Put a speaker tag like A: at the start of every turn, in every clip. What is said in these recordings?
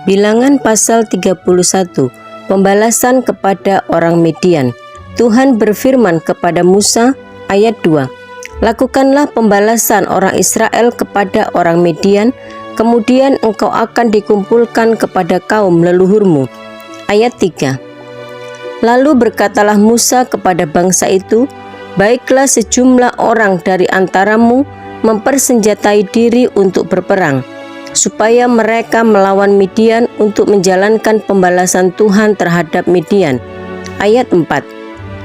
A: Bilangan pasal 31, pembalasan kepada orang Midian. Tuhan berfirman kepada Musa, ayat 2, lakukanlah pembalasan orang Israel kepada orang Midian, kemudian engkau akan dikumpulkan kepada kaum leluhurmu. Ayat 3, lalu berkatalah Musa kepada bangsa itu, baiklah sejumlah orang dari antaramu mempersenjatai diri untuk berperang, supaya mereka melawan Midian untuk menjalankan pembalasan Tuhan terhadap Midian. Ayat 4,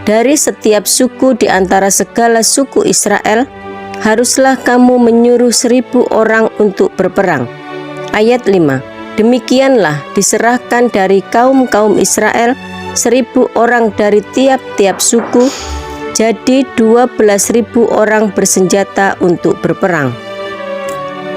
A: dari setiap suku di antara segala suku Israel, haruslah kamu menyuruh 1.000 orang untuk berperang. Ayat 5, demikianlah diserahkan dari kaum-kaum Israel 1.000 orang dari tiap-tiap suku, jadi 12.000 orang bersenjata untuk berperang.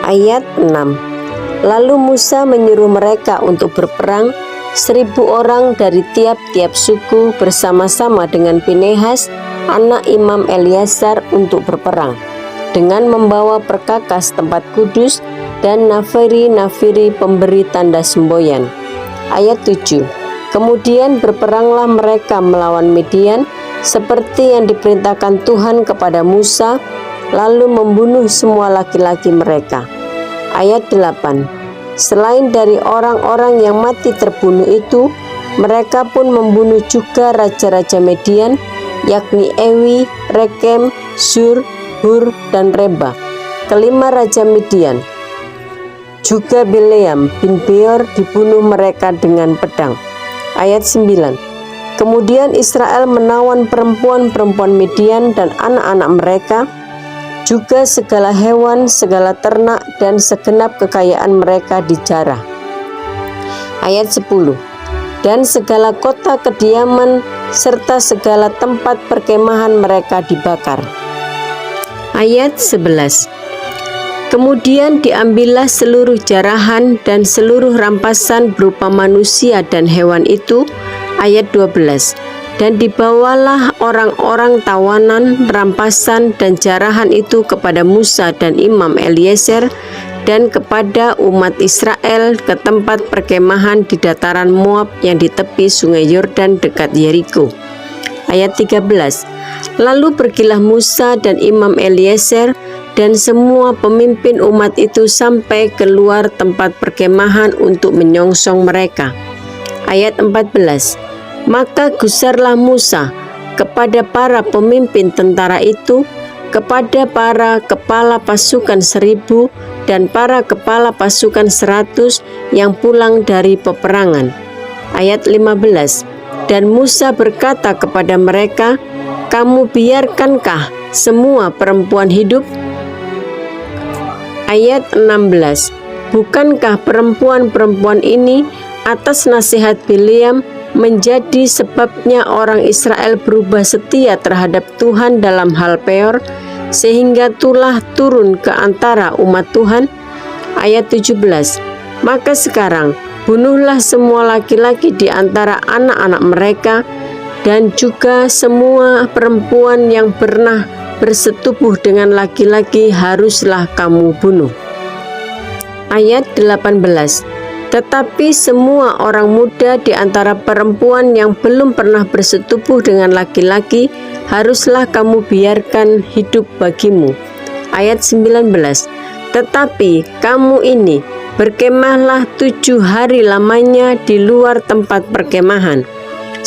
A: Ayat 6, lalu Musa menyuruh mereka untuk berperang 1.000 orang dari tiap-tiap suku bersama-sama dengan Pinehas, anak Imam Eleazar untuk berperang, dengan membawa perkakas tempat kudus dan nafiri pemberi tanda semboyan. Ayat 7, kemudian berperanglah mereka melawan Midian seperti yang diperintahkan Tuhan kepada Musa, lalu membunuh semua laki-laki mereka. Ayat 8, selain dari orang-orang yang mati terbunuh itu, mereka pun membunuh juga raja-raja Midian, yakni Ewi, Rekem, Sur, Hur, dan Reba, kelima raja Midian. Juga Bileam bin Beor dibunuh mereka dengan pedang. Ayat 9, kemudian Israel menawan perempuan-perempuan Midian dan anak-anak mereka, juga segala hewan, segala ternak, dan segenap kekayaan mereka dijarah. Ayat 10, dan segala kota kediaman serta segala tempat perkemahan mereka dibakar. Ayat 11, kemudian diambillah seluruh jarahan dan seluruh rampasan berupa manusia dan hewan itu. Ayat 12, dan dibawalah orang-orang tawanan, rampasan, dan jarahan itu kepada Musa dan Imam Eliezer dan kepada umat Israel ke tempat perkemahan di dataran Moab yang di tepi sungai Yordan dekat Yeriko. Ayat 13, lalu pergilah Musa dan Imam Eliezer dan semua pemimpin umat itu sampai keluar tempat perkemahan untuk menyongsong mereka. Ayat 14, maka gusarlah Musa kepada para pemimpin tentara itu, kepada para kepala pasukan 1.000 dan para kepala pasukan 100 yang pulang dari peperangan. Ayat 15, dan Musa berkata kepada mereka, kamu biarkankah semua perempuan hidup? Ayat 16, bukankah perempuan-perempuan ini atas nasihat Bileam menjadi sebabnya orang Israel berubah setia terhadap Tuhan dalam hal Peor, sehingga tulah turun ke antara umat Tuhan? Ayat 17, maka sekarang bunuhlah semua laki-laki di antara anak-anak mereka, dan juga semua perempuan yang pernah bersetubuh dengan laki-laki haruslah kamu bunuh. Ayat 18, tetapi semua orang muda di antara perempuan yang belum pernah bersetubuh dengan laki-laki haruslah kamu biarkan hidup bagimu. Ayat 19, tetapi kamu ini berkemahlah 7 hari lamanya di luar tempat perkemahan.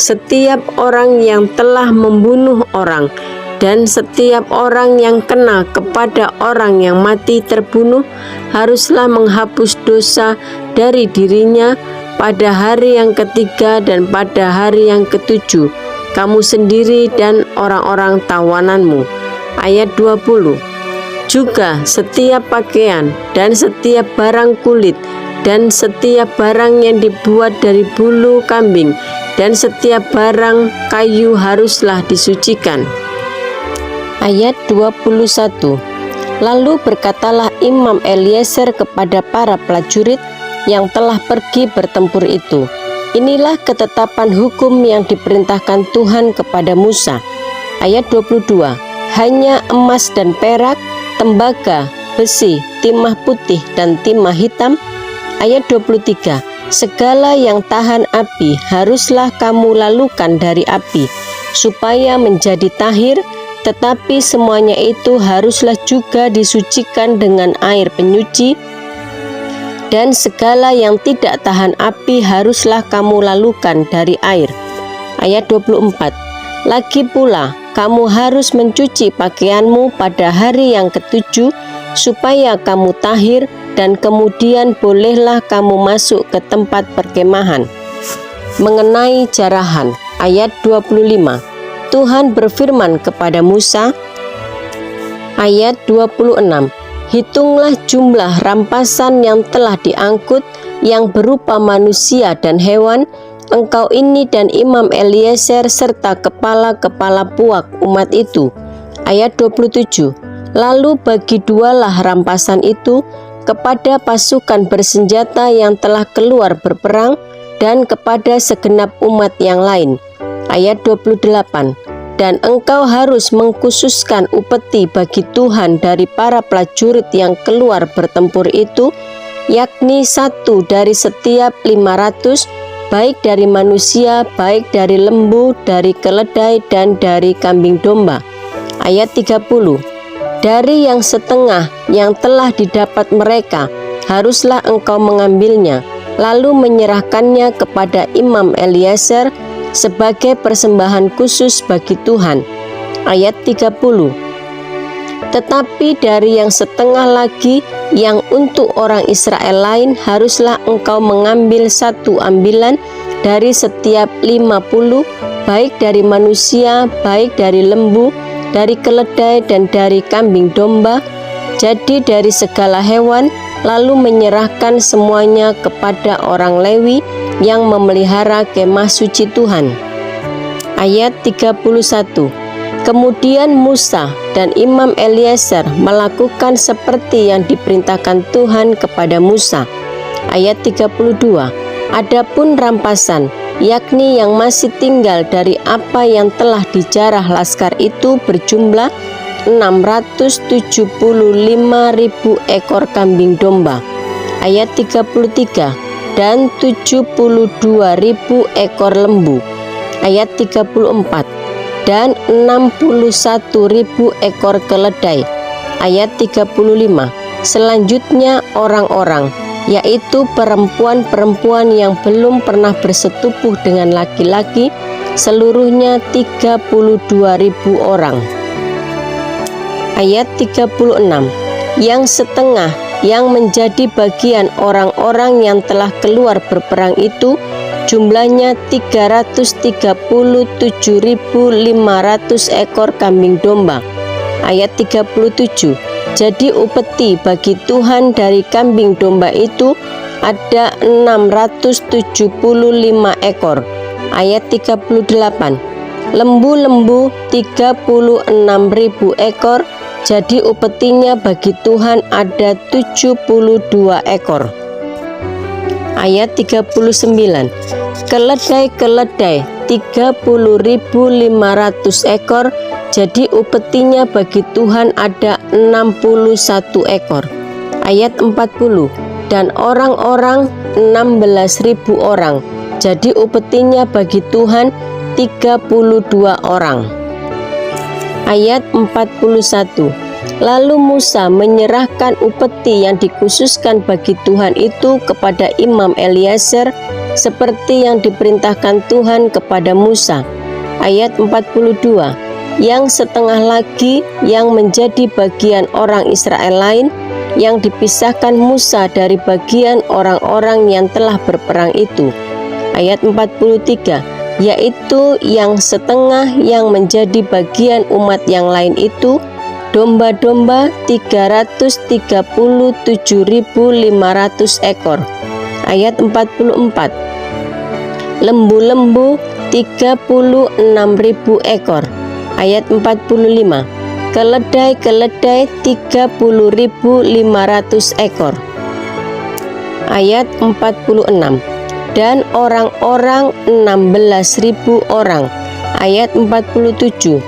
A: Setiap orang yang telah membunuh orang dan setiap orang yang kena kepada orang yang mati terbunuh haruslah menghapus dosa dari dirinya pada hari yang ketiga dan pada hari yang ketujuh, kamu sendiri dan orang-orang tawananmu. Ayat 20, juga setiap pakaian dan setiap barang kulit dan setiap barang yang dibuat dari bulu kambing dan setiap barang kayu haruslah disucikan. Ayat 21, lalu berkatalah Imam Eliezer kepada para prajurit yang telah pergi bertempur itu, inilah ketetapan hukum yang diperintahkan Tuhan kepada Musa. Ayat 22, hanya emas dan perak, tembaga, besi, timah putih dan timah hitam. Ayat 23, segala yang tahan api haruslah kamu lalukan dari api, supaya menjadi tahir, tetapi semuanya itu haruslah juga disucikan dengan air penyuci, dan segala yang tidak tahan api haruslah kamu lalukan dari air. Ayat 24, lagi pula kamu harus mencuci pakaianmu pada hari yang ketujuh, supaya kamu tahir, dan kemudian bolehlah kamu masuk ke tempat perkemahan. Mengenai jarahan, ayat 25, Tuhan berfirman kepada Musa, ayat 26, hitunglah jumlah rampasan yang telah diangkut, yang berupa manusia dan hewan, engkau ini dan Imam Eliezer serta kepala-kepala puak umat itu. Ayat 27, lalu bagi dualah rampasan itu kepada pasukan bersenjata yang telah keluar berperang dan kepada segenap umat yang lain. Ayat 28, dan engkau harus mengkhususkan upeti bagi Tuhan dari para prajurit yang keluar bertempur itu, yakni 1 dari setiap 500, baik dari manusia, baik dari lembu, dari keledai, dan dari kambing domba. Ayat 30, dari yang setengah yang telah didapat mereka, haruslah engkau mengambilnya, lalu menyerahkannya kepada Imam Eliezer sebagai persembahan khusus bagi Tuhan. Ayat 30, tetapi dari yang setengah lagi yang untuk orang Israel lain, haruslah engkau mengambil 1 ambilan dari setiap 50, baik dari manusia, baik dari lembu, dari keledai, dan dari kambing domba, jadi dari segala hewan, lalu menyerahkan semuanya kepada orang Lewi yang memelihara kemah suci Tuhan. Ayat 31, kemudian Musa dan Imam Eliezer melakukan seperti yang diperintahkan Tuhan kepada Musa. Ayat 32, adapun rampasan, yakni yang masih tinggal dari apa yang telah dijarah laskar itu, berjumlah 675.000 ekor kambing domba. Ayat 33, dan 72.000 ekor lembu. Ayat 34, dan 61.000 ekor keledai. Ayat 35, selanjutnya orang-orang, yaitu perempuan-perempuan yang belum pernah bersetubuh dengan laki-laki, seluruhnya 32.000 orang. Ayat 36, yang setengah yang menjadi bagian orang-orang yang telah keluar berperang itu, jumlahnya 337.500 ekor kambing domba. Ayat 37, jadi upeti bagi Tuhan dari kambing domba itu ada 675 ekor. Ayat 38, lembu-lembu 36.000 ekor, jadi upetinya bagi Tuhan ada 72 ekor. Ayat 39, keledai-keledai 30.500 ekor, jadi upetinya bagi Tuhan ada 61 ekor. Ayat 40, dan orang-orang 16.000 orang, jadi upetinya bagi Tuhan 32 orang. Ayat 41, lalu Musa menyerahkan upeti yang dikhususkan bagi Tuhan itu kepada Imam Eliezer seperti yang diperintahkan Tuhan kepada Musa. Ayat 42, yang setengah lagi yang menjadi bagian orang Israel lain, yang dipisahkan Musa dari bagian orang-orang yang telah berperang itu. Ayat 43, yaitu yang setengah yang menjadi bagian umat yang lain itu, domba-domba 337.500 ekor. Ayat 44, lembu-lembu 36.000 ekor. Ayat 45, keledai-keledai 30.500 ekor. Ayat 46, dan orang-orang 16.000 orang. Ayat 47,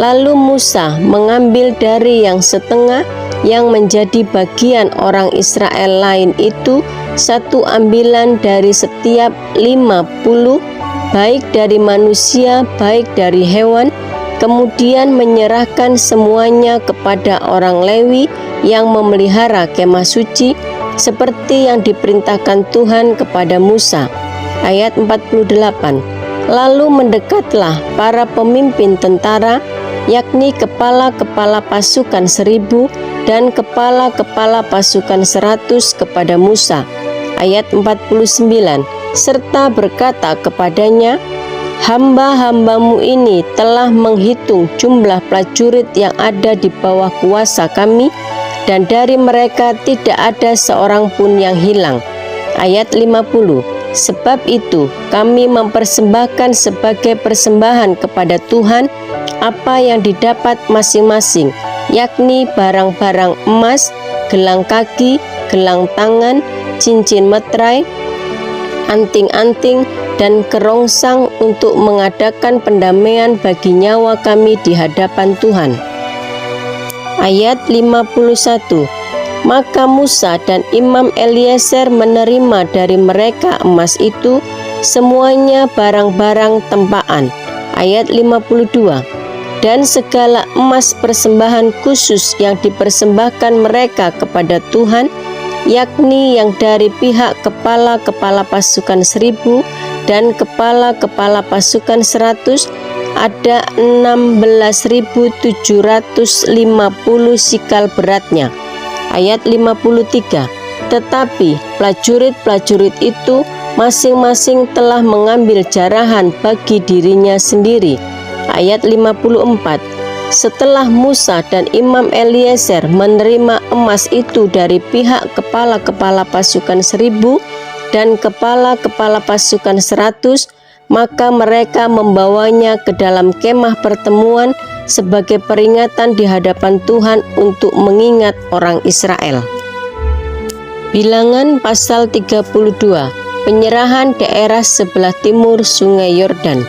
A: lalu Musa mengambil dari yang setengah yang menjadi bagian orang Israel lain itu 1 ambilan dari setiap 50, baik dari manusia, baik dari hewan, kemudian menyerahkan semuanya kepada orang Lewi yang memelihara kemah suci, seperti yang diperintahkan Tuhan kepada Musa. Ayat 48. Lalu mendekatlah para pemimpin tentara, yakni kepala-kepala pasukan 1000 dan kepala-kepala pasukan 100 kepada Musa. Ayat 49. Serta berkata kepadanya, hamba-hambamu ini telah menghitung jumlah prajurit yang ada di bawah kuasa kami, dan dari mereka tidak ada seorang pun yang hilang. Ayat 50. Sebab itu kami mempersembahkan sebagai persembahan kepada Tuhan apa yang didapat masing-masing, yakni barang-barang emas, gelang kaki, gelang tangan, cincin meterai, anting-anting, dan kerongsang untuk mengadakan pendamaian bagi nyawa kami di hadapan Tuhan. Ayat 51. Maka Musa dan Imam Eliezer menerima dari mereka emas itu, semuanya barang-barang tempaan. Ayat 52. Dan segala emas persembahan khusus yang dipersembahkan mereka kepada Tuhan, yakni yang dari pihak kepala-kepala pasukan 1000 dan kepala-kepala pasukan 100, ada 16.750 sikal beratnya. Ayat 53. Tetapi prajurit-prajurit itu masing-masing telah mengambil jarahan bagi dirinya sendiri. Ayat 54. Setelah Musa dan Imam Eliezer menerima emas itu dari pihak kepala-kepala pasukan 1000 dan kepala-kepala pasukan 100, maka mereka membawanya ke dalam kemah pertemuan sebagai peringatan di hadapan Tuhan untuk mengingat orang Israel. Bilangan pasal 32. Penyerahan daerah sebelah timur Sungai Yordan.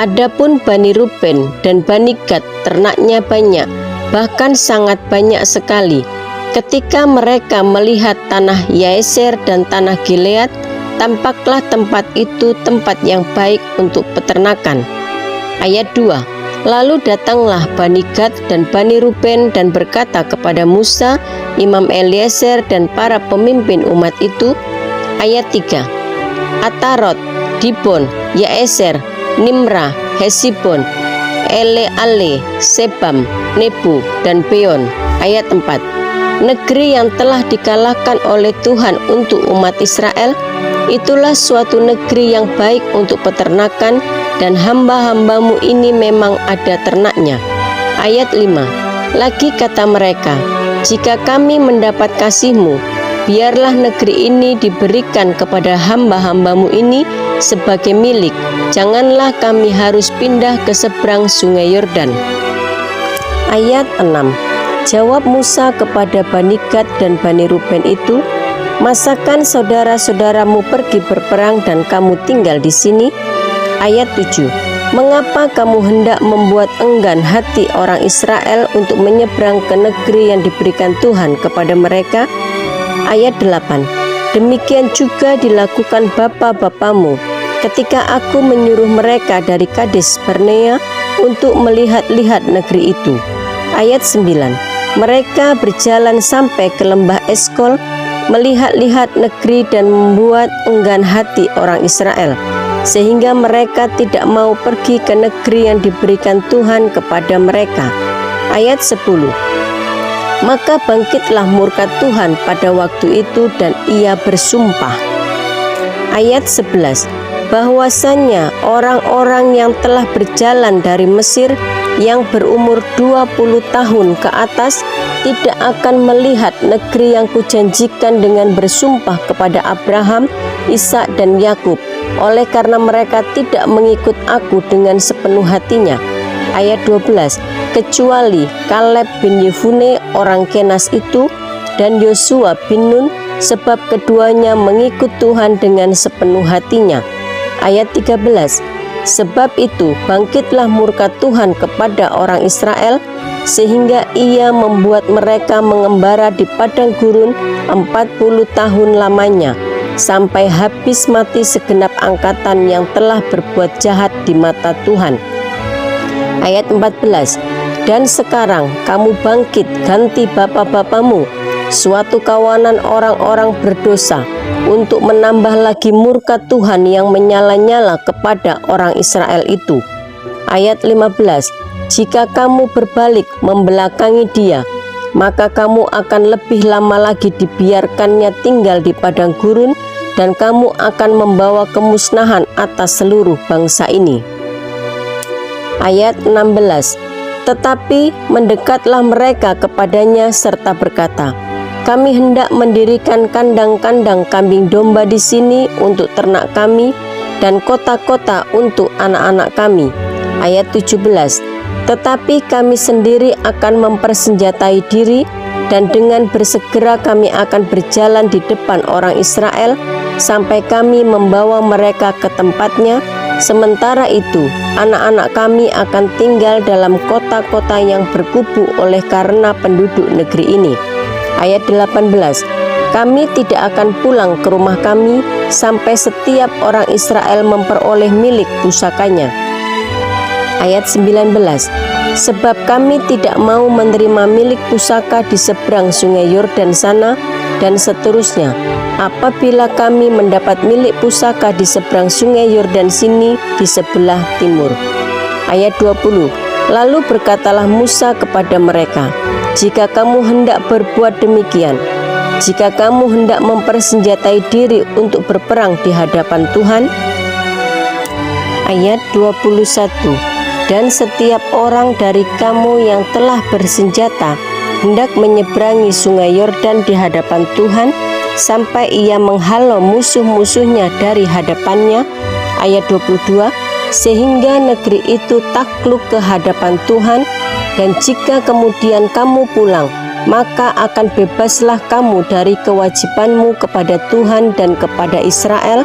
A: Adapun Bani Ruben dan Bani Gad ternaknya banyak, bahkan sangat banyak sekali. Ketika mereka melihat tanah Yaeser dan tanah Gilead, tampaklah tempat itu tempat yang baik untuk peternakan. Ayat 2. Lalu datanglah Bani Gad dan Bani Ruben dan berkata kepada Musa, Imam Eliezer dan para pemimpin umat itu. Ayat 3. Atarot, Dibon, Yaeser, Nimra, Hesibon, Eleale, Sebam, Nebo, dan Beon. Ayat 4. Negeri yang telah dikalahkan oleh Tuhan untuk umat Israel, itulah suatu negeri yang baik untuk peternakan, dan hamba-hambamu ini memang ada ternaknya. Ayat 5. Lagi kata mereka, jika kami mendapat kasih-Mu, biarlah negeri ini diberikan kepada hamba-hambamu ini sebagai milik. Janganlah kami harus pindah ke seberang Sungai Yordan. Ayat 6. Jawab Musa kepada Bani Gad dan Bani Ruben itu, masakan saudara-saudaramu pergi berperang dan kamu tinggal di sini? Ayat 7. Mengapa kamu hendak membuat enggan hati orang Israel untuk menyeberang ke negeri yang diberikan Tuhan kepada mereka? Ayat 8. Demikian juga dilakukan bapa-bapamu ketika aku menyuruh mereka dari Kades Barnea untuk melihat-lihat negeri itu. Ayat 9. Mereka berjalan sampai ke lembah Eskol, melihat-lihat negeri dan membuat enggan hati orang Israel, sehingga mereka tidak mau pergi ke negeri yang diberikan Tuhan kepada mereka. Ayat 10. Maka bangkitlah murka Tuhan pada waktu itu dan ia bersumpah. Ayat 11. Bahwasannya orang-orang yang telah berjalan dari Mesir yang berumur 20 tahun ke atas tidak akan melihat negeri yang kujanjikan dengan bersumpah kepada Abraham, Ishak dan Yakub, oleh karena mereka tidak mengikut aku dengan sepenuh hatinya. Ayat 12. Kecuali Kaleb bin Yefune orang Kenas itu dan Yosua bin Nun, sebab keduanya mengikut Tuhan dengan sepenuh hatinya. Ayat 13. Sebab itu bangkitlah murka Tuhan kepada orang Israel, sehingga ia membuat mereka mengembara di padang gurun 40 tahun lamanya, sampai habis mati segenap angkatan yang telah berbuat jahat di mata Tuhan. Ayat 14. Dan sekarang kamu bangkit ganti bapa-bapamu, suatu kawanan orang-orang berdosa, untuk menambah lagi murka Tuhan yang menyala-nyala kepada orang Israel itu. Ayat 15. Jika kamu berbalik membelakangi dia, maka kamu akan lebih lama lagi dibiarkannya tinggal di padang gurun, dan kamu akan membawa kemusnahan atas seluruh bangsa ini. Ayat 16. Tetapi mendekatlah mereka kepadanya serta berkata, kami hendak mendirikan kandang-kandang kambing domba di sini untuk ternak kami, dan kota-kota untuk anak-anak kami. Ayat 17. Tetapi kami sendiri akan mempersenjatai diri, dan dengan bersegera kami akan berjalan di depan orang Israel, sampai kami membawa mereka ke tempatnya. Sementara itu, anak-anak kami akan tinggal dalam kota-kota yang berkubu oleh karena penduduk negeri ini. Ayat 18. Kami tidak akan pulang ke rumah kami sampai setiap orang Israel memperoleh milik pusakanya. Ayat 19. Sebab kami tidak mau menerima milik pusaka di seberang sungai Yordan sana, dan seterusnya. Apabila kami mendapat milik pusaka di seberang sungai Yordan sini di sebelah timur. Ayat 20. Lalu berkatalah Musa kepada mereka, jika kamu hendak berbuat demikian, jika kamu hendak mempersenjatai diri untuk berperang di hadapan Tuhan. Ayat 21. Dan setiap orang dari kamu yang telah bersenjata hendak menyeberangi sungai Yordan di hadapan Tuhan, sampai ia menghalau musuh-musuhnya dari hadapannya. Ayat 22. Sehingga negeri itu takluk ke hadapan Tuhan, dan jika kemudian kamu pulang, maka akan bebaslah kamu dari kewajibanmu kepada Tuhan dan kepada Israel,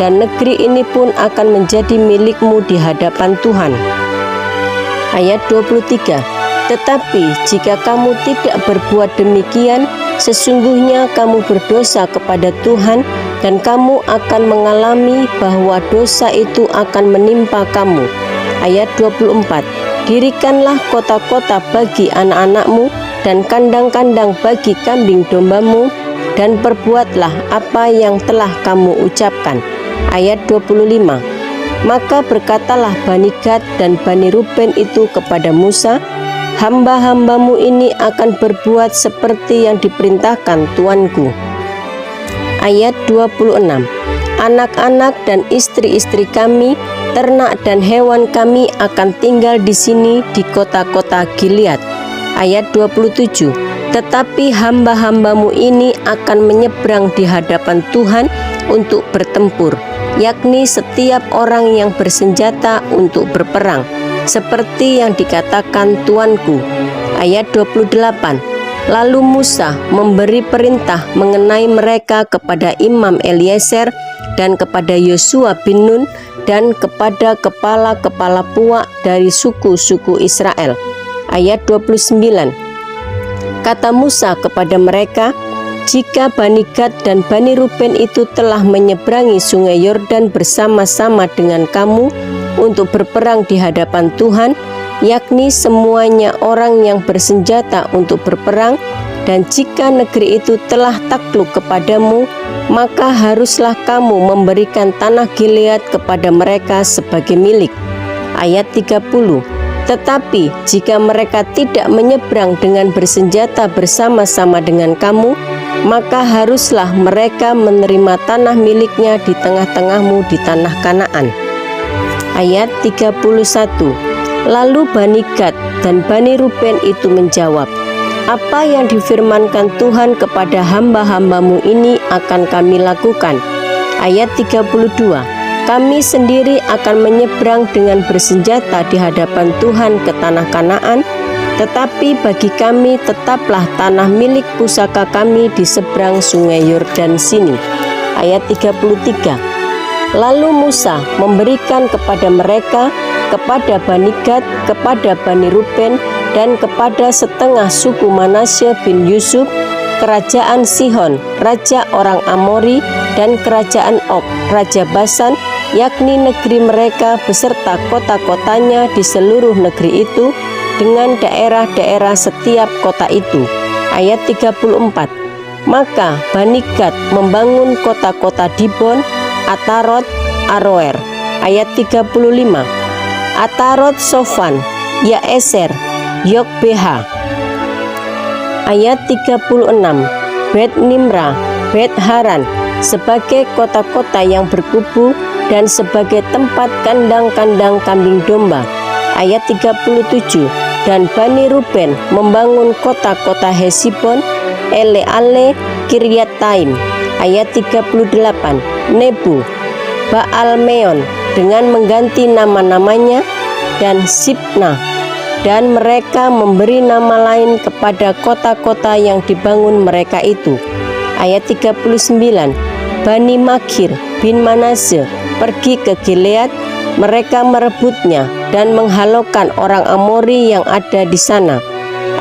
A: dan negeri ini pun akan menjadi milikmu di hadapan Tuhan. Ayat 23. Tetapi jika kamu tidak berbuat demikian, sesungguhnya kamu berdosa kepada Tuhan, dan kamu akan mengalami bahwa dosa itu akan menimpa kamu. Ayat 24. Dirikanlah kota-kota bagi anak-anakmu, dan kandang-kandang bagi kambing dombamu, dan perbuatlah apa yang telah kamu ucapkan. Ayat 25. Maka berkatalah Bani Gad dan Bani Ruben itu kepada Musa, hamba-hambamu ini akan berbuat seperti yang diperintahkan tuanku. Ayat 26. Anak-anak dan istri-istri kami, ternak dan hewan kami akan tinggal di sini di kota-kota Gilead. Ayat 27. Tetapi hamba-hambamu ini akan menyeberang di hadapan Tuhan untuk bertempur, yakni setiap orang yang bersenjata untuk berperang, seperti yang dikatakan tuanku. Ayat 28. Lalu Musa memberi perintah mengenai mereka kepada Imam Eliezer dan kepada Yosua bin Nun dan kepada kepala-kepala puak dari suku-suku Israel. Ayat 29. Kata Musa kepada mereka, jika Bani Gad dan Bani Ruben itu telah menyeberangi sungai Yordan bersama-sama dengan kamu untuk berperang di hadapan Tuhan, yakni semuanya orang yang bersenjata untuk berperang, dan jika negeri itu telah takluk kepadamu, maka haruslah kamu memberikan tanah Gilead kepada mereka sebagai milik. Ayat 30. Tetapi jika mereka tidak menyeberang dengan bersenjata bersama-sama dengan kamu, maka haruslah mereka menerima tanah miliknya di tengah-tengahmu di tanah Kanaan. Ayat 31. Lalu Bani Gad dan Bani Ruben itu menjawab, apa yang difirmankan Tuhan kepada hamba-hambamu ini akan kami lakukan. Ayat 32. Kami sendiri akan menyeberang dengan bersenjata di hadapan Tuhan ke tanah Kanaan, tetapi bagi kami tetaplah tanah milik pusaka kami di seberang sungai Yordan sini. Ayat 33. Lalu Musa memberikan kepada mereka, kepada Bani Gad, kepada Bani Ruben, dan kepada setengah suku Manasye bin Yusuf, kerajaan Sihon, raja orang Amori, dan kerajaan Og, raja Basan, yakni negeri mereka beserta kota-kotanya di seluruh negeri itu, dengan daerah-daerah setiap kota itu. Ayat 34. Maka Bani Gad membangun kota-kota Dibon, Atarot, Aroer. Ayat 35. Atarot Sofan, Yaeser, Yokbeha. Ayat 36. Bet Nimra, Bet Haran, sebagai kota-kota yang berkubu dan sebagai tempat kandang-kandang kambing domba. Ayat 37. Dan Bani Ruben membangun kota-kota Hesibon, Eleale, Kiryataim. Ayat 38. Nebo, Baal-meon dengan mengganti nama-namanya, dan Sibna, dan mereka memberi nama lain kepada kota-kota yang dibangun mereka itu. Ayat 39. Bani Makir bin Manasye pergi ke Gilead, mereka merebutnya dan menghalaukan orang Amori yang ada di sana.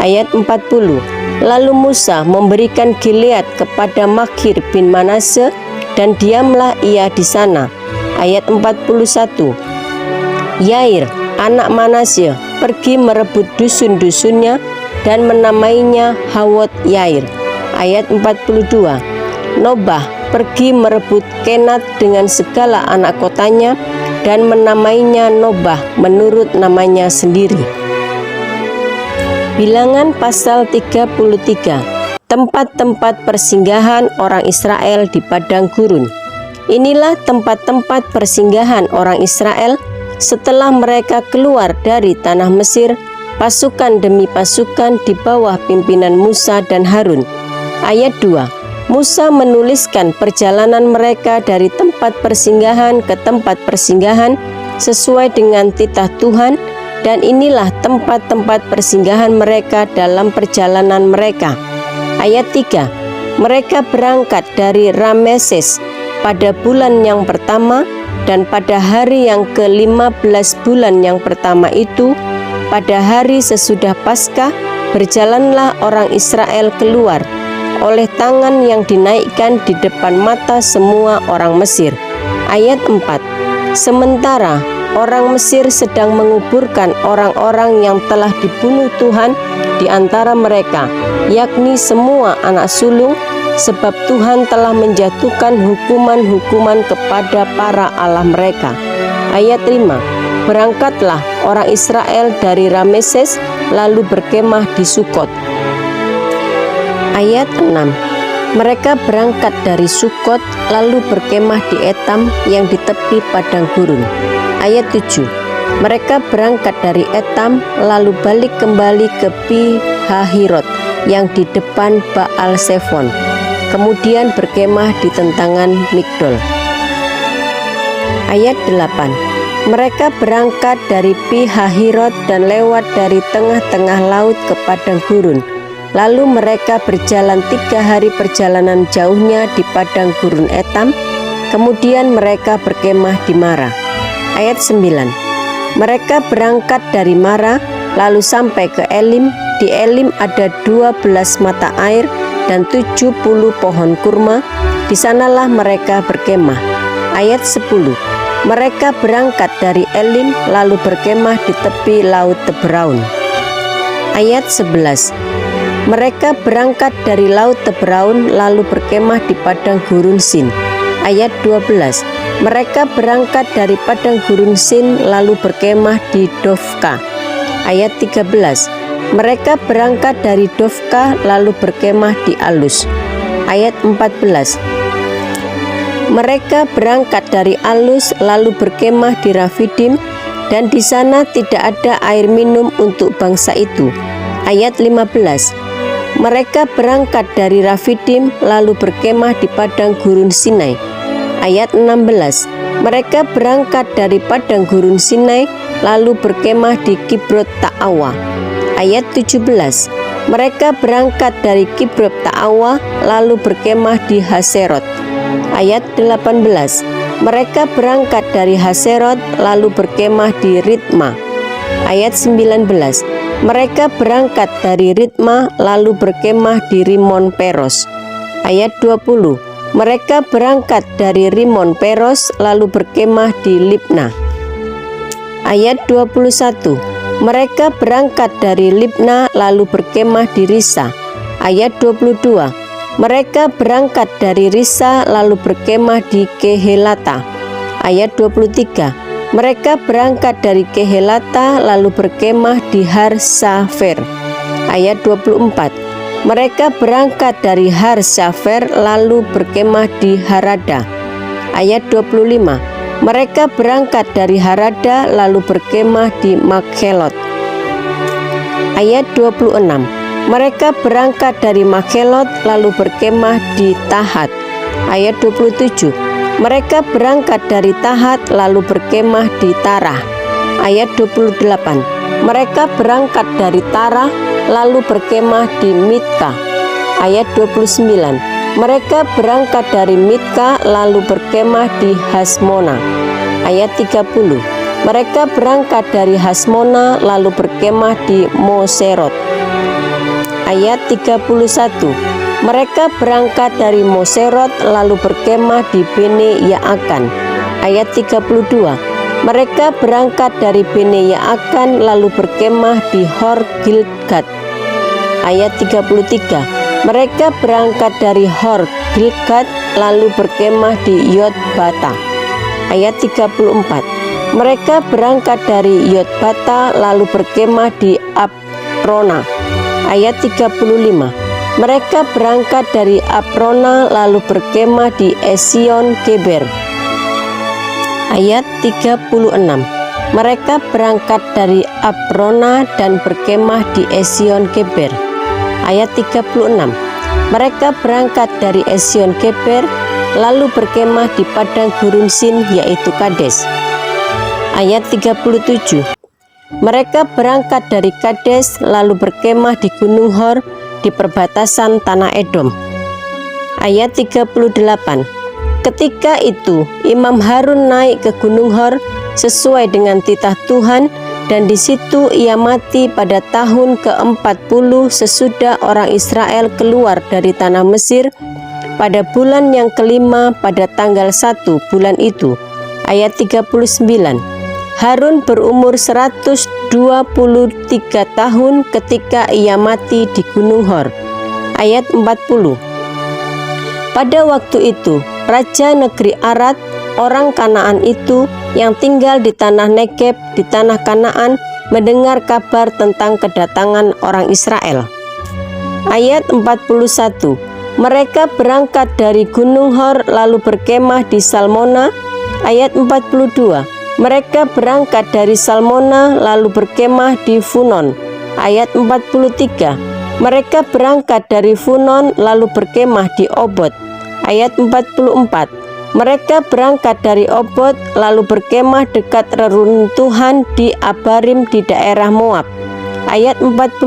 A: Ayat 40. Lalu Musa memberikan Gilead kepada Makir bin Manasye, dan diamlah ia di sana. Ayat 41. Yair, anak Manasye, pergi merebut dusun-dusunnya dan menamainya Hawot Yair. Ayat 42. Nobah pergi merebut Kenat dengan segala anak kotanya dan menamainya Nobah menurut namanya sendiri. Bilangan pasal 33. Tempat-tempat persinggahan orang Israel di padang gurun. Inilah tempat-tempat persinggahan orang Israel setelah mereka keluar dari tanah Mesir, pasukan demi pasukan di bawah pimpinan Musa dan Harun. Ayat 2. Musa menuliskan perjalanan mereka dari tempat persinggahan ke tempat persinggahan sesuai dengan titah Tuhan, dan inilah tempat-tempat persinggahan mereka dalam perjalanan mereka. Ayat 3. Mereka berangkat dari Rameses pada bulan yang pertama, dan pada hari yang ke-15 bulan yang pertama itu, pada hari sesudah Paskah, berjalanlah orang Israel keluar oleh tangan yang dinaikkan di depan mata semua orang Mesir. Ayat 4. Sementara orang Mesir sedang menguburkan orang-orang yang telah dibunuh Tuhan di antara mereka, yakni semua anak sulung, sebab Tuhan telah menjatuhkan hukuman-hukuman kepada para allah mereka. Ayat 5. Berangkatlah orang Israel dari Rameses, lalu berkemah di Sukot. Ayat 6. Mereka berangkat dari Sukot, lalu berkemah di Etam yang di tepi padang gurun. Ayat 7. Mereka berangkat dari Etam, lalu balik kembali ke Pi Hahirot yang di depan Baal Sefon, kemudian berkemah di tentangan Migdol. Ayat 8. Mereka berangkat dari Pi Hahirot dan lewat dari tengah-tengah laut ke padang gurun. Lalu mereka berjalan 3 hari perjalanan jauhnya di padang gurun Etam, kemudian mereka berkemah di Mara. Ayat 9. Mereka berangkat dari Mara, lalu sampai ke Elim. Di Elim ada 12 mata air dan 70 pohon kurma. Di sanalah mereka berkemah. Ayat 10. Mereka berangkat dari Elim, lalu berkemah di tepi laut Tebraun. Ayat 11. Mereka berangkat dari laut Tebraun, lalu berkemah di padang gurun Sin. Ayat 12. Mereka berangkat dari padang gurun Sin, lalu berkemah di Dofka. Ayat 13. Mereka berangkat dari Dofka, lalu berkemah di Alus. Ayat 14. Mereka berangkat dari Alus, lalu berkemah di Rafidim, dan di sana tidak ada air minum untuk bangsa itu. Ayat 15. Mereka berangkat dari Rafidim, lalu berkemah di padang gurun Sinai. Ayat 16. Mereka berangkat dari padang gurun Sinai, lalu berkemah di Kibrot Ta'awa. Ayat 17. Mereka berangkat dari Kibrot Ta'awa, lalu berkemah di Haserot. Ayat 18. Mereka berangkat dari Haserot, lalu berkemah di Ritma. Ayat 19. Mereka berangkat dari Ritma lalu berkemah di Rimon Peros. Ayat 20. Mereka berangkat dari Rimon Peros lalu berkemah di Libna. Ayat 21. Mereka berangkat dari Libna lalu berkemah di Risa. Ayat 22. Mereka berangkat dari Risa lalu berkemah di Kehelata. Ayat 23. Mereka berangkat dari Kehelata lalu berkemah di Har-Safer. Ayat 24. Mereka berangkat dari Har-Safer lalu berkemah di Harada. Ayat 25. Mereka berangkat dari Harada lalu berkemah di Makhelot. Ayat 26. Mereka berangkat dari Makhelot lalu berkemah di Tahat. Ayat 27. Mereka berangkat dari Tahat lalu berkemah di Tarah. Ayat 28. Mereka berangkat dari Tarah lalu berkemah di Mitka. Ayat 29. Mereka berangkat dari Mitka lalu berkemah di Hasmona. Ayat 30. Mereka berangkat dari Hasmona lalu berkemah di Moserot. Ayat 31. Mereka berangkat dari Moserot lalu berkemah di Bene Yaakan. Ayat 32. Mereka berangkat dari Bene Yaakan lalu berkemah di Hor Gilgad. Ayat 33. Mereka berangkat dari Hor Gilgad lalu berkemah di Yotbata. Ayat 34. Mereka berangkat dari Yotbata lalu berkemah di Aprona. Ayat 35. Mereka berangkat dari Aprona lalu berkemah di Esion Geber. Ayat 36. Mereka berangkat dari Aprona dan berkemah di Esion Geber. Ayat 36. Mereka berangkat dari Esion Geber lalu berkemah di padang gurun Sin yaitu Kades. Ayat 37. Mereka berangkat dari Kades lalu berkemah di Gunung Hor di perbatasan tanah Edom. Ayat 38. Ketika itu Imam Harun naik ke Gunung Hor sesuai dengan titah Tuhan, dan di situ ia mati pada tahun ke-40 sesudah orang Israel keluar dari tanah Mesir, pada bulan yang kelima pada tanggal 1 bulan itu. Ayat 39. Harun berumur 123 tahun ketika ia mati di Gunung Hor. Ayat 40. Pada waktu itu, Raja negeri Arad, orang Kanaan itu yang tinggal di tanah Negeb di tanah Kanaan, mendengar kabar tentang kedatangan orang Israel. Ayat 41. Mereka berangkat dari Gunung Hor lalu berkemah di Salmona. Ayat 42. Mereka berangkat dari Salmona lalu berkemah di Funon. Ayat 43. Mereka berangkat dari Funon lalu berkemah di Obot. Ayat 44. Mereka berangkat dari Obot lalu berkemah dekat reruntuhan di Abarim di daerah Moab. Ayat 45.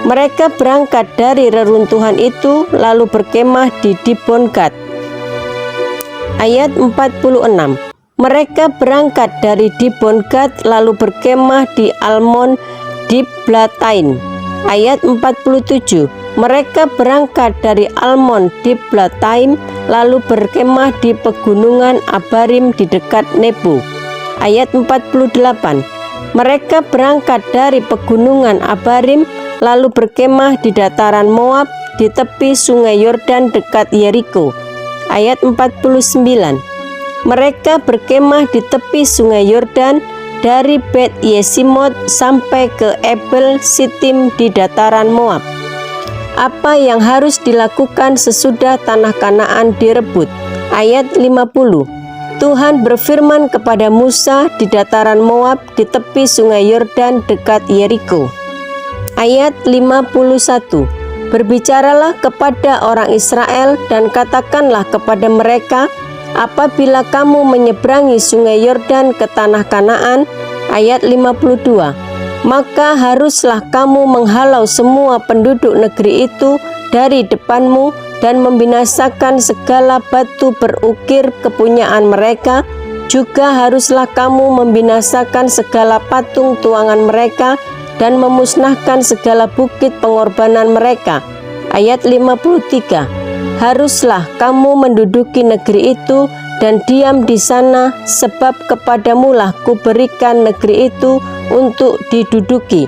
A: Mereka berangkat dari reruntuhan itu lalu berkemah di Dibon-Gad. Ayat 46. Mereka berangkat dari Dibon-Gad lalu berkemah di Almon Diblatain. Ayat 47. Mereka berangkat dari Almon Diblatain lalu berkemah di pegunungan Abarim di dekat Nebo. Ayat 48. Mereka berangkat dari pegunungan Abarim lalu berkemah di dataran Moab di tepi sungai Yordan dekat Yeriko. Ayat 49. Mereka berkemah di tepi sungai Yordan dari Bet Yesimot sampai ke Ebel Sitim di dataran Moab. Apa yang harus dilakukan sesudah tanah Kanaan direbut? Ayat 50. Tuhan berfirman kepada Musa di dataran Moab di tepi sungai Yordan dekat Yeriko. Ayat 51. Berbicaralah kepada orang Israel dan katakanlah kepada mereka, apabila kamu menyeberangi sungai Yordan ke tanah Kanaan. Ayat 52. Maka haruslah kamu menghalau semua penduduk negeri itu dari depanmu dan membinasakan segala batu berukir kepunyaan mereka. Juga haruslah kamu membinasakan segala patung tuangan mereka dan memusnahkan segala bukit pengorbanan mereka. Ayat 53. Haruslah kamu menduduki negeri itu dan diam di sana, sebab kepadamulah kuberikan negeri itu untuk diduduki.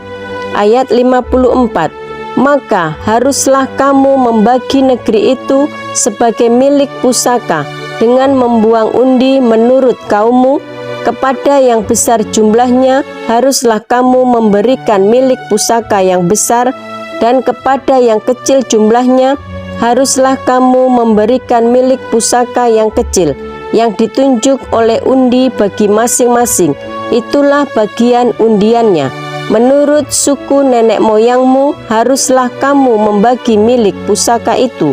A: Ayat 54. Maka haruslah kamu membagi negeri itu sebagai milik pusaka dengan membuang undi menurut kaummu. Kepada yang besar jumlahnya haruslah kamu memberikan milik pusaka yang besar, dan kepada yang kecil jumlahnya haruslah kamu memberikan milik pusaka yang kecil, yang ditunjuk oleh undi bagi masing-masing. Itulah bagian undiannya. Menurut suku nenek moyangmu haruslah kamu membagi milik pusaka itu.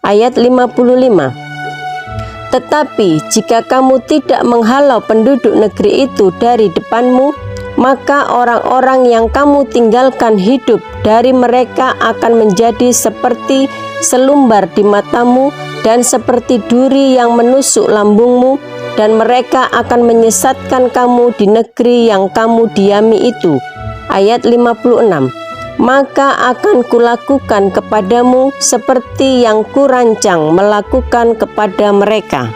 A: Ayat 55. Tetapi jika kamu tidak menghalau penduduk negeri itu dari depanmu, maka orang-orang yang kamu tinggalkan hidup dari mereka akan menjadi seperti selumbar di matamu dan seperti duri yang menusuk lambungmu, dan mereka akan menyesatkan kamu di negeri yang kamu diami itu. Ayat 56. Maka akan kulakukan kepadamu seperti yang kurancang melakukan kepada mereka.